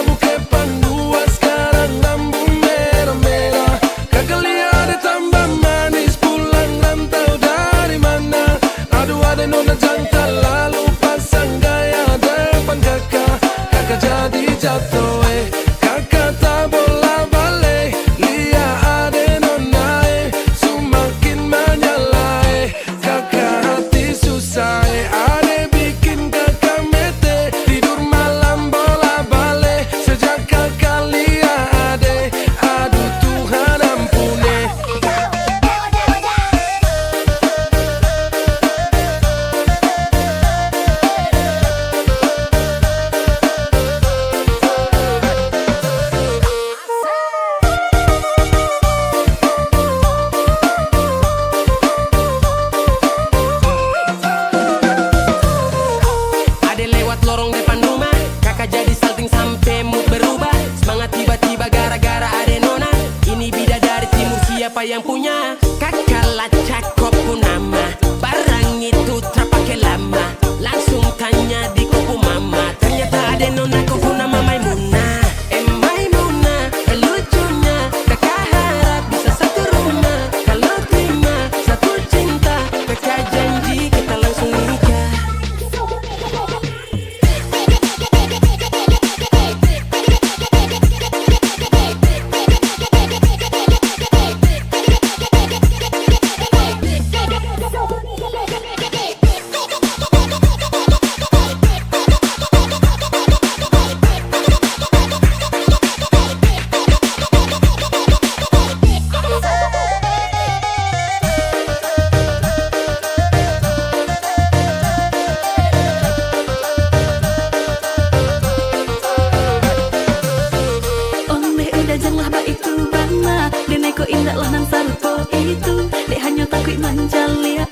buke pandua sekarang lambu merah-merah. Kakak lihat ada tambah manis pulang rantau dari mana. Aduh ada nona jantan lalu pasang gaya depan kakak. Kakak jadi jatuh kakak tak bola balik. Lihat ada nona semakin menyala kakak hati susah ada bikin kakak mete. Tidur malam bola balik sejak kakak lihat ada. Aduh Tuhan ampuni. Lorong depan rumah, kakak jadi salting sampai mood berubah. Semangat tiba-tiba gara-gara ada nona. Ini bidadari timur siapa yang punya? Kakak lacak kopu nama. Barang itu terpakai lama. Langsung tanya di kopu mama. Ternyata ada nona kopu nama Maimunah. Maimunah, lucunya kakak harap bisa satu rumah. Kalau terima satu cinta, kakak janji kita langsung nikah. Janganlah ba itu bana Deneko indah lah nang sarupo itu Dek hanya takut manjalia